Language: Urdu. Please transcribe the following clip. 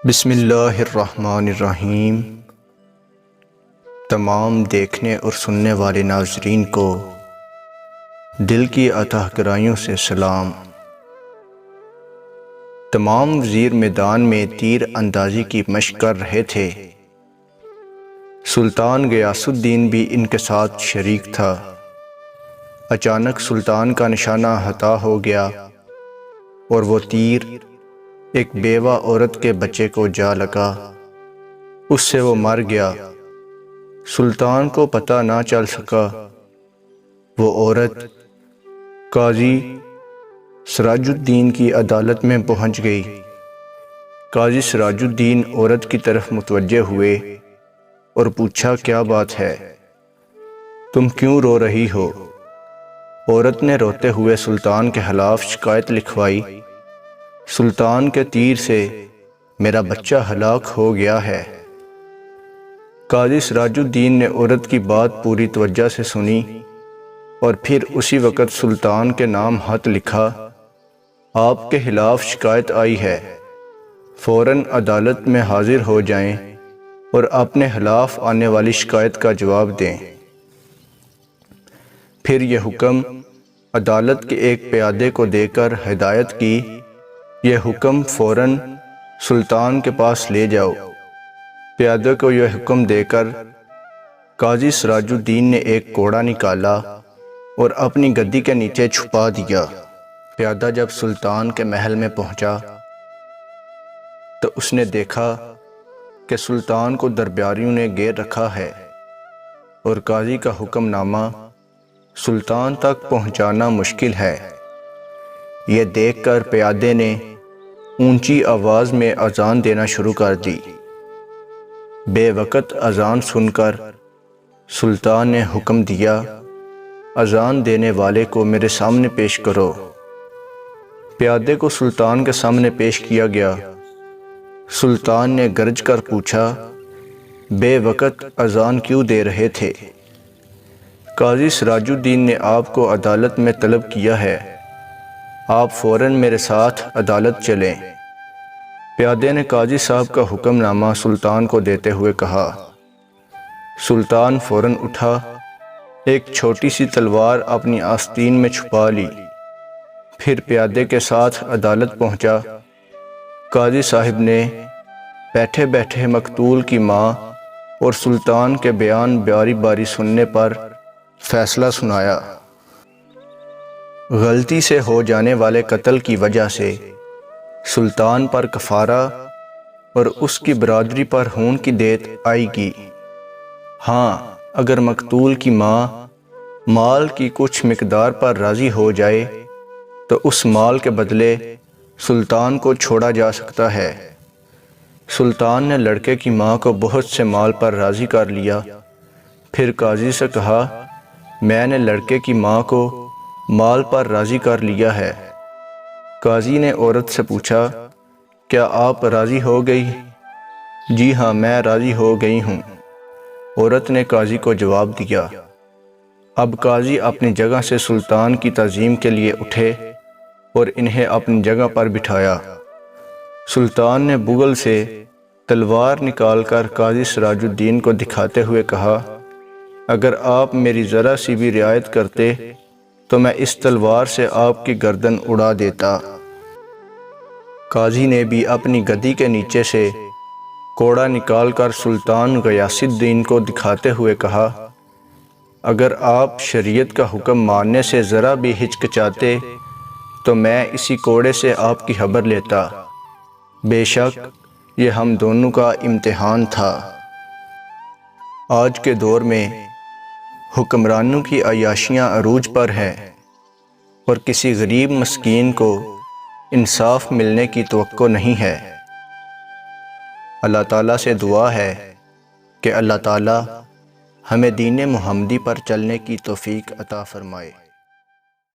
بسم اللہ الرحمن الرحیم۔ تمام دیکھنے اور سننے والے ناظرین کو دل کی عطا گرائیوں سے سلام۔ تمام وزیر میدان میں تیر اندازی کی مشق کر رہے تھے۔ سلطان غیاث الدین بھی ان کے ساتھ شریک تھا۔ اچانک سلطان کا نشانہ خطا ہو گیا اور وہ تیر ایک بیوہ عورت کے بچے کو جا لگا۔ اس سے وہ مر گیا۔ سلطان کو پتہ نہ چل سکا۔ وہ عورت قاضی سراج الدین کی عدالت میں پہنچ گئی۔ قاضی سراج الدین عورت کی طرف متوجہ ہوئے اور پوچھا، کیا بات ہے؟ تم کیوں رو رہی ہو؟ عورت نے روتے ہوئے سلطان کے خلاف شکایت لکھوائی۔ سلطان کے تیر سے میرا بچہ ہلاک ہو گیا ہے۔ قاضی سراج الدین نے عورت کی بات پوری توجہ سے سنی اور پھر اسی وقت سلطان کے نام خط لکھا، آپ کے خلاف شکایت آئی ہے، فوراً عدالت میں حاضر ہو جائیں اور اپنے خلاف آنے والی شکایت کا جواب دیں۔ پھر یہ حکم عدالت کے ایک پیادے کو دے کر ہدایت کی، یہ حکم فوراً سلطان کے پاس لے جاؤ۔ پیادے کو یہ حکم دے کر قاضی سراج الدین نے ایک کوڑا نکالا اور اپنی گدی کے نیچے چھپا دیا۔ پیادہ جب سلطان کے محل میں پہنچا تو اس نے دیکھا کہ سلطان کو درباریوں نے گھیر رکھا ہے اور قاضی کا حکم نامہ سلطان تک پہنچانا مشکل ہے۔ یہ دیکھ کر پیادے نے اونچی آواز میں اذان دینا شروع کر دی۔ بے وقت اذان سن کر سلطان نے حکم دیا، اذان دینے والے کو میرے سامنے پیش کرو۔ پیادے کو سلطان کے سامنے پیش کیا گیا۔ سلطان نے گرج کر پوچھا، بے وقت اذان کیوں دے رہے تھے؟ قاضی سراج الدین نے آپ کو عدالت میں طلب کیا ہے، آپ فوراً میرے ساتھ عدالت چلیں۔ پیادے نے قاضی صاحب کا حکم نامہ سلطان کو دیتے ہوئے کہا۔ سلطان فوراً اٹھا، ایک چھوٹی سی تلوار اپنی آستین میں چھپا لی، پھر پیادے کے ساتھ عدالت پہنچا۔ قاضی صاحب نے بیٹھے بیٹھے مقتول کی ماں اور سلطان کے بیان باری باری سننے پر فیصلہ سنایا۔ غلطی سے ہو جانے والے قتل کی وجہ سے سلطان پر کفارہ اور اس کی برادری پر خون کی دیت آئے گی۔ ہاں، اگر مقتول کی ماں مال کی کچھ مقدار پر راضی ہو جائے تو اس مال کے بدلے سلطان کو چھوڑا جا سکتا ہے۔ سلطان نے لڑکے کی ماں کو بہت سے مال پر راضی کر لیا۔ پھر قاضی سے کہا، میں نے لڑکے کی ماں کو مال پر راضی کر لیا ہے۔ قاضی نے عورت سے پوچھا، کیا آپ راضی ہو گئی؟ جی ہاں، میں راضی ہو گئی ہوں، عورت نے قاضی کو جواب دیا۔ اب قاضی اپنی جگہ سے سلطان کی تعظیم کے لیے اٹھے اور انہیں اپنی جگہ پر بٹھایا۔ سلطان نے بغل سے تلوار نکال کر قاضی سراج الدین کو دکھاتے ہوئے کہا، اگر آپ میری ذرا سی بھی رعایت کرتے تو میں اس تلوار سے آپ کی گردن اڑا دیتا۔ قاضی نے بھی اپنی گدی کے نیچے سے کوڑا نکال کر سلطان غیاث الدین کو دکھاتے ہوئے کہا، اگر آپ شریعت کا حکم ماننے سے ذرا بھی ہچکچاتے تو میں اسی کوڑے سے آپ کی خبر لیتا۔ بے شک یہ ہم دونوں کا امتحان تھا۔ آج کے دور میں حکمرانوں کی عیاشیاں عروج پر ہیں اور کسی غریب مسکین کو انصاف ملنے کی توقع نہیں ہے۔ اللہ تعالیٰ سے دعا ہے کہ اللہ تعالیٰ ہمیں دین محمدی پر چلنے کی توفیق عطا فرمائے۔